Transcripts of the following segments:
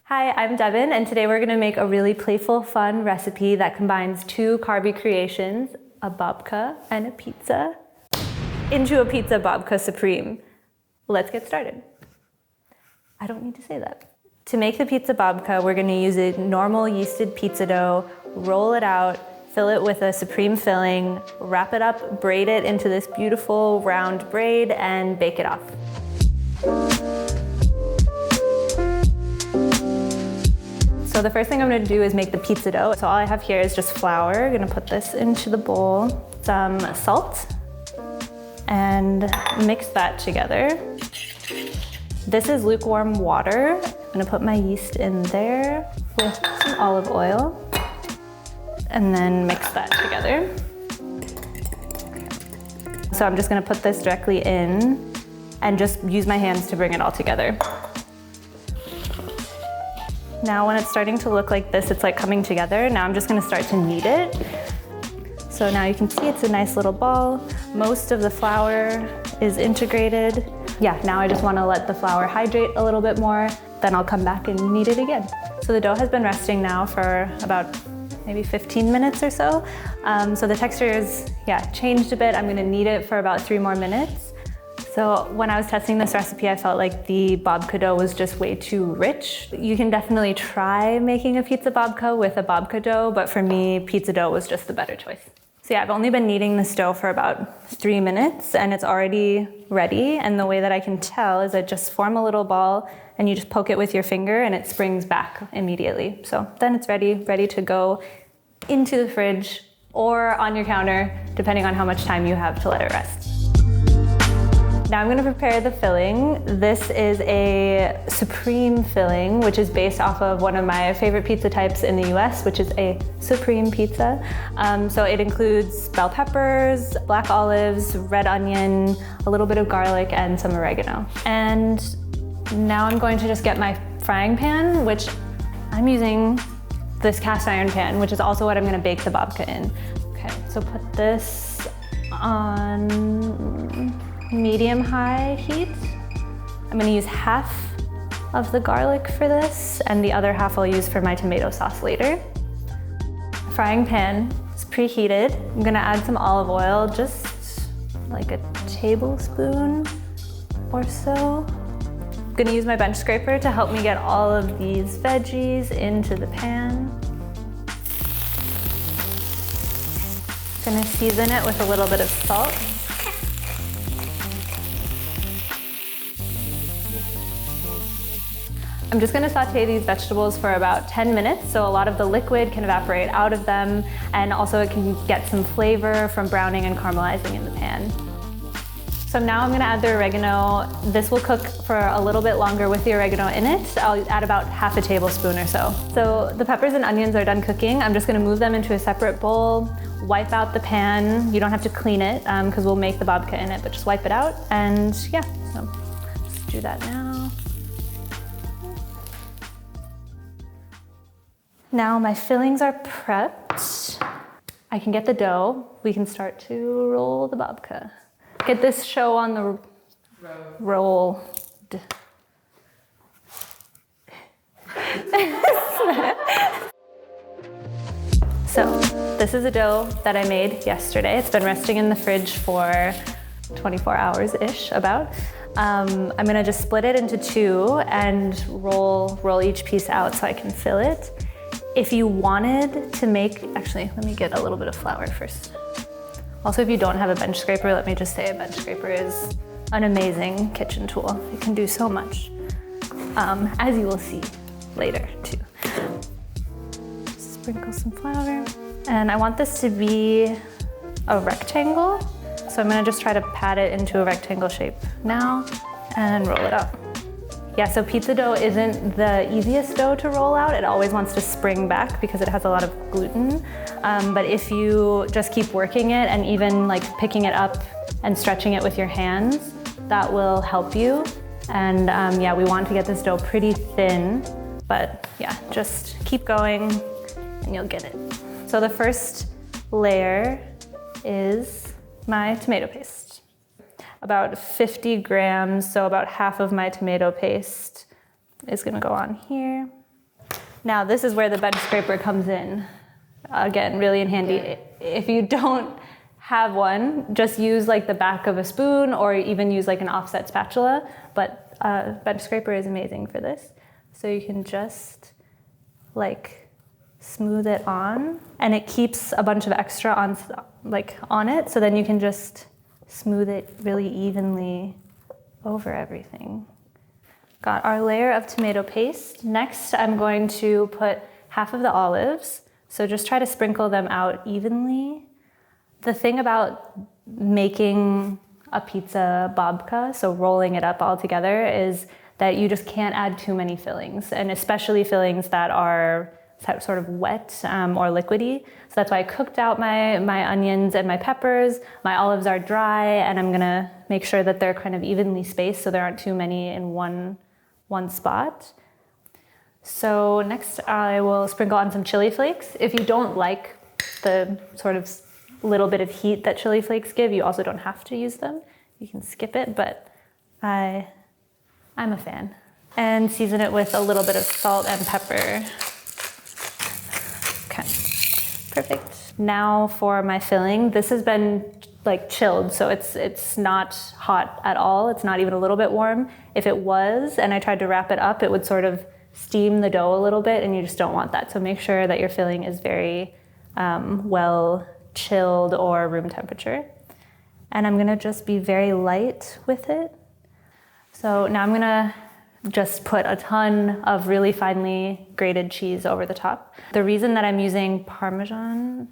Hi, I'm Devan, and today we're gonna make a really playful, fun recipe that combines two carby creations, a babka and a pizza, into a pizza Babka Surpreme. Let's get started. I don't need to say that. To make the pizza babka, we're gonna use a normal yeasted pizza dough, roll it out, fill it with a supreme filling, wrap it up, braid it into this beautiful round braid, and bake it off. So the first thing I'm gonna do is make the pizza dough. So all I have here is just flour. I'm gonna put this into the bowl, some salt, and mix that together. This is lukewarm water. I'm gonna put my yeast in there with some olive oil, and then mix that together. So I'm just gonna put this directly in and just use my hands to bring it all together. Now when it's starting to look like this, it's like coming together. Now I'm just gonna start to knead it. So now you can see it's a nice little ball. Most of the flour is integrated. Yeah, now I just wanna let the flour hydrate a little bit more, then I'll come back and knead it again. So the dough has been resting now for about maybe 15 minutes or so. So the texture is, changed a bit. I'm gonna knead it for about 3 more minutes. So when I was testing this recipe, I felt like the babka dough was just way too rich. You can definitely try making a pizza babka with a babka dough, but for me, pizza dough was just the better choice. So yeah, I've only been kneading this dough for about 3 minutes and it's already ready. And the way that I can tell is I just form a little ball and you just poke it with your finger and it springs back immediately. So then it's ready to go into the fridge or on your counter, depending on how much time you have to let it rest. Now I'm gonna prepare the filling. This is a supreme filling, which is based off of one of my favorite pizza types in the US, which is a supreme pizza. So it includes bell peppers, black olives, red onion, a little bit of garlic, and some oregano. And now I'm going to just get my frying pan, which I'm using this cast iron pan, which is also what I'm gonna bake the babka in. Okay, so put this on medium-high heat. I'm gonna use half of the garlic for this, and the other half I'll use for my tomato sauce later. Frying pan is preheated. I'm gonna add some olive oil, just like a tablespoon or so. I'm gonna use my bench scraper to help me get all of these veggies into the pan. Gonna season it with a little bit of salt. I'm just gonna saute these vegetables for about 10 minutes so a lot of the liquid can evaporate out of them, and also it can get some flavor from browning and caramelizing in the pan. So now I'm gonna add the oregano. This will cook for a little bit longer with the oregano in it. I'll add about half a tablespoon or so. So the peppers and onions are done cooking. I'm just gonna move them into a separate bowl, wipe out the pan. You don't have to clean it because we'll make the babka in it, but just wipe it out. And yeah, so let's do that now. Now my fillings are prepped. I can get the dough. We can start to roll the babka. Get this show on the roll. So this is a dough that I made yesterday. It's been resting in the fridge for 24 hours-ish about. I'm gonna just split it into 2 and roll each piece out so I can fill it. If you wanted to make, actually, let me get a little bit of flour first. Also, if you don't have a bench scraper, let me just say a bench scraper is an amazing kitchen tool. It can do so much, as you will see later too. Sprinkle some flour. And I want this to be a rectangle. So I'm gonna just try to pat it into a rectangle shape now and roll it out. Yeah, so pizza dough isn't the easiest dough to roll out. It always wants to spring back because it has a lot of gluten. But if you just keep working it and even like picking it up and stretching it with your hands, that will help you. And yeah, we want to get this dough pretty thin, but yeah, just keep going and you'll get it. So the first layer is my tomato paste. About 50 grams, so about half of my tomato paste is gonna go on here. Now this is where the bench scraper comes in. Again, really in handy. If you don't have one, just use like the back of a spoon or even use like an offset spatula, but bench scraper is amazing for this. So you can just like smooth it on, and it keeps a bunch of extra on it, so then you can just smooth it really evenly over everything. Got our layer of tomato paste. Next, I'm going to put half of the olives. So just try to sprinkle them out evenly. The thing about making a pizza babka, so rolling it up all together, is that you just can't add too many fillings, and especially fillings that are sort of wet or liquidy. So that's why I cooked out my onions and my peppers. My olives are dry, and I'm gonna make sure that they're kind of evenly spaced so there aren't too many in one spot. So next I will sprinkle on some chili flakes. If you don't like the sort of little bit of heat that chili flakes give, you also don't have to use them. You can skip it, but I'm a fan. And season it with a little bit of salt and pepper. Okay, perfect. Now for my filling. This has been like chilled, so it's not hot at all. It's not even a little bit warm. If it was, and I tried to wrap it up, it would sort of steam the dough a little bit, and you just don't want that. So make sure that your filling is very well chilled or room temperature. And I'm gonna just be very light with it. So now I'm gonna just put a ton of really finely grated cheese over the top. The reason that I'm using Parmesan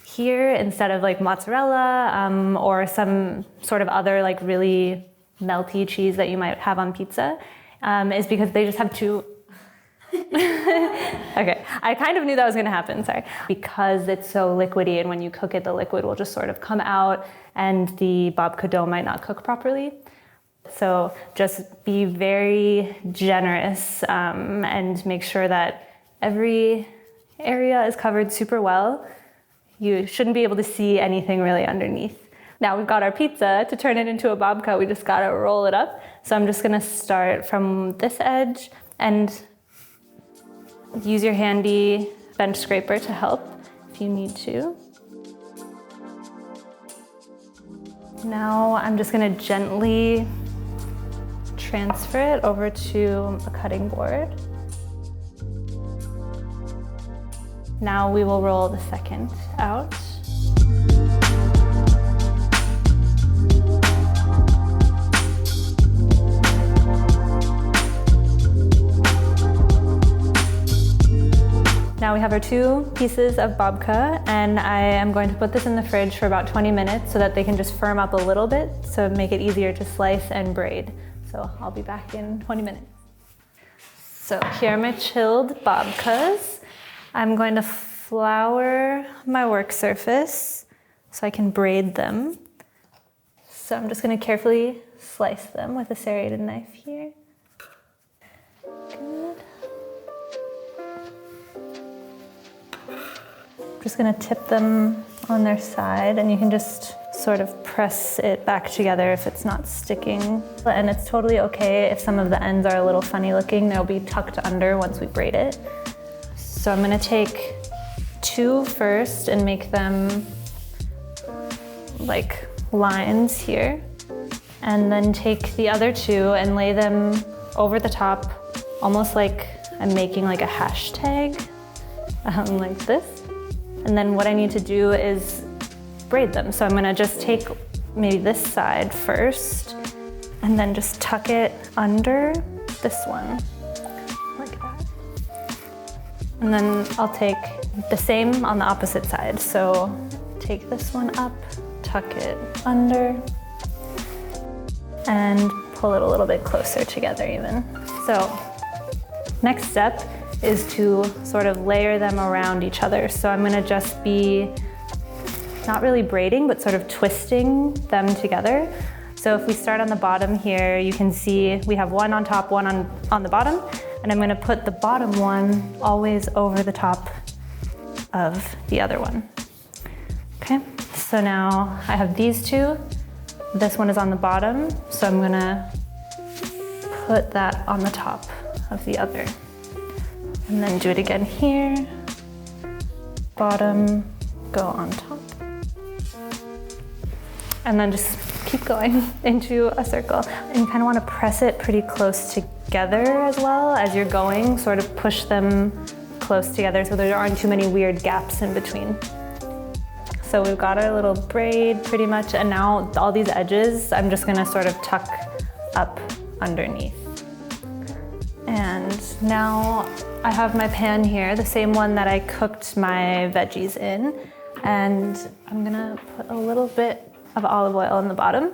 here instead of like mozzarella or some sort of other like really melty cheese that you might have on pizza is because they just have two. Okay, I kind of knew that was gonna happen, sorry. Because it's so liquidy, and when you cook it, the liquid will just sort of come out and the babka dough might not cook properly. So just be very generous and make sure that every area is covered super well. You shouldn't be able to see anything really underneath. Now we've got our pizza. To turn it into a babka, we just gotta roll it up. So I'm just gonna start from this edge and use your handy bench scraper to help if you need to. Now I'm just gonna gently transfer it over to a cutting board. Now we will roll the second out. Now we have our two pieces of babka, and I am going to put this in the fridge for about 20 minutes so that they can just firm up a little bit, so make it easier to slice and braid. So I'll be back in 20 minutes. So here are my chilled babkas. I'm going to flour my work surface so I can braid them. So I'm just going to carefully slice them with a serrated knife here. Good. Just gonna tip them on their side, and you can just sort of press it back together if it's not sticking. And it's totally okay if some of the ends are a little funny looking. They'll be tucked under once we braid it. So I'm gonna take two first and make them like lines here. And then take the other two and lay them over the top, almost like I'm making like a hashtag, like this. And then what I need to do is braid them. So I'm gonna just take maybe this side first and then just tuck it under this one, like that. And then I'll take the same on the opposite side. So take this one up, tuck it under, and pull it a little bit closer together even. So next step is to sort of layer them around each other. So I'm gonna just be not really braiding, but sort of twisting them together. So if we start on the bottom here, you can see we have one on top, one on the bottom, and I'm gonna put the bottom one always over the top of the other one. Okay, so now I have these two. This one is on the bottom, so I'm gonna put that on the top of the other. And then do it again here. Bottom, go on top. And then just keep going into a circle. And you kind of want to press it pretty close together as well as you're going, sort of push them close together so there aren't too many weird gaps in between. So we've got our little braid pretty much, and now all these edges, I'm just gonna sort of tuck up underneath. And now I have my pan here, the same one that I cooked my veggies in, and I'm gonna put a little bit of olive oil in the bottom,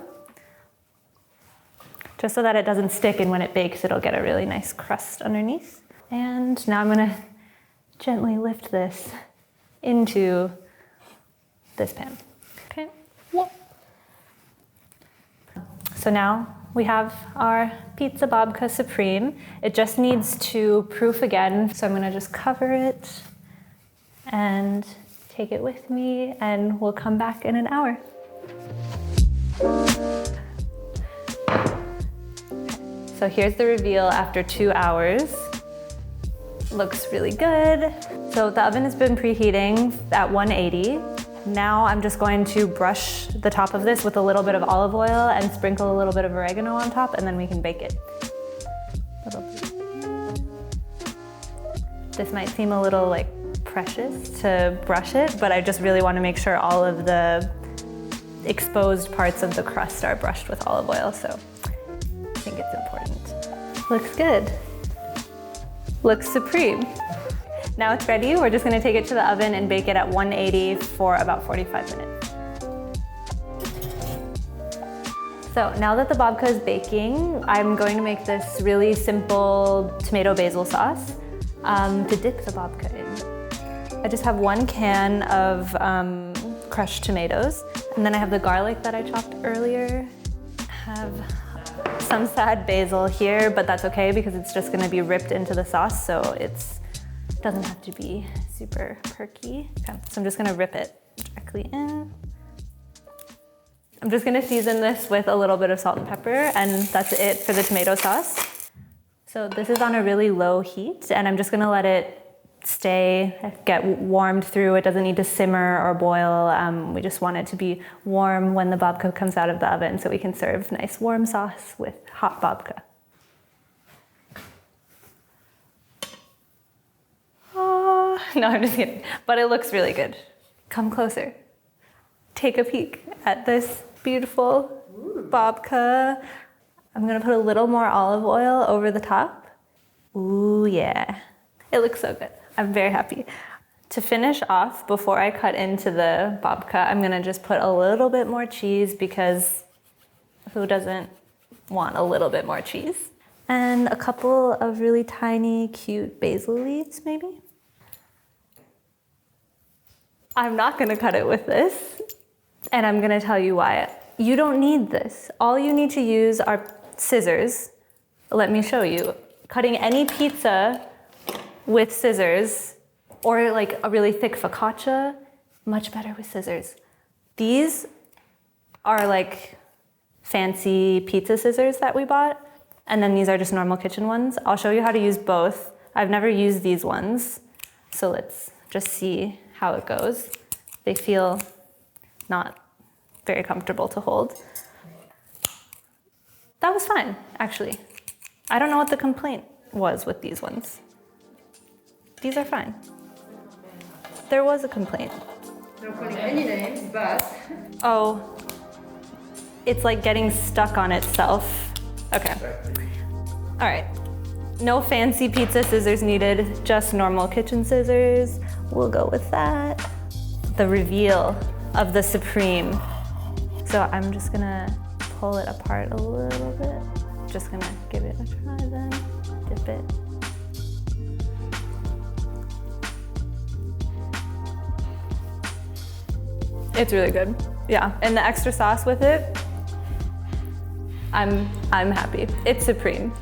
just so that it doesn't stick, and when it bakes, it'll get a really nice crust underneath. And now I'm gonna gently lift this into this pan. Okay. So now we have our pizza Babka Surpreme. It just needs to proof again, so I'm gonna just cover it and take it with me, and we'll come back in an hour. So here's the reveal after 2 hours. Looks really good. So the oven has been preheating at 180. Now I'm just going to brush the top of this with a little bit of olive oil and sprinkle a little bit of oregano on top, and then we can bake it. This might seem a little like precious to brush it, but I just really want to make sure all of the exposed parts of the crust are brushed with olive oil, so I think it's important. Looks good. Looks supreme. Now it's ready. We're just gonna take it to the oven and bake it at 180 for about 45 minutes. So now that the babka is baking, I'm going to make this really simple tomato basil sauce to dip the babka in. I just have 1 can of crushed tomatoes, and then I have the garlic that I chopped earlier. I have some sad basil here, but that's okay because it's just gonna be ripped into the sauce, so it doesn't have to be super perky. Okay, so I'm just gonna rip it directly in. I'm just gonna season this with a little bit of salt and pepper, and that's it for the tomato sauce. So this is on a really low heat, and I'm just gonna let it get warmed through. It doesn't need to simmer or boil. We just want it to be warm when the babka comes out of the oven so we can serve nice warm sauce with hot babka. No, I'm just kidding. But it looks really good. Come closer. Take a peek at this beautiful babka. I'm gonna put a little more olive oil over the top. Ooh, yeah. It looks so good. I'm very happy. To finish off, before I cut into the babka, I'm gonna just put a little bit more cheese because who doesn't want a little bit more cheese? And a couple of really tiny, cute basil leaves, maybe. I'm not gonna cut it with this, and I'm gonna tell you why. You don't need this. All you need to use are scissors. Let me show you. Cutting any pizza with scissors, or like a really thick focaccia, much better with scissors. These are like fancy pizza scissors that we bought, and then these are just normal kitchen ones. I'll show you how to use both. I've never used these ones, so let's just see how it goes. They feel not very comfortable to hold. That was fine, actually. I don't know what the complaint was with these ones. These are fine. There was a complaint. Not putting any names, but... Oh, it's like getting stuck on itself. Okay. All right. No fancy pizza scissors needed, just normal kitchen scissors. We'll go with that. The reveal of the Supreme. So I'm just gonna pull it apart a little bit. Just gonna give it a try then, dip it. It's really good. Yeah, and the extra sauce with it, I'm happy. It's supreme.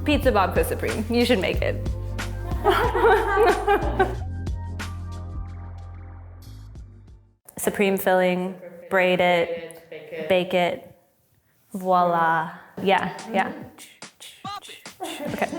Pizza Babka Supreme. You should make it. Supreme filling, braid it, bake it. Voila. Yeah. Okay.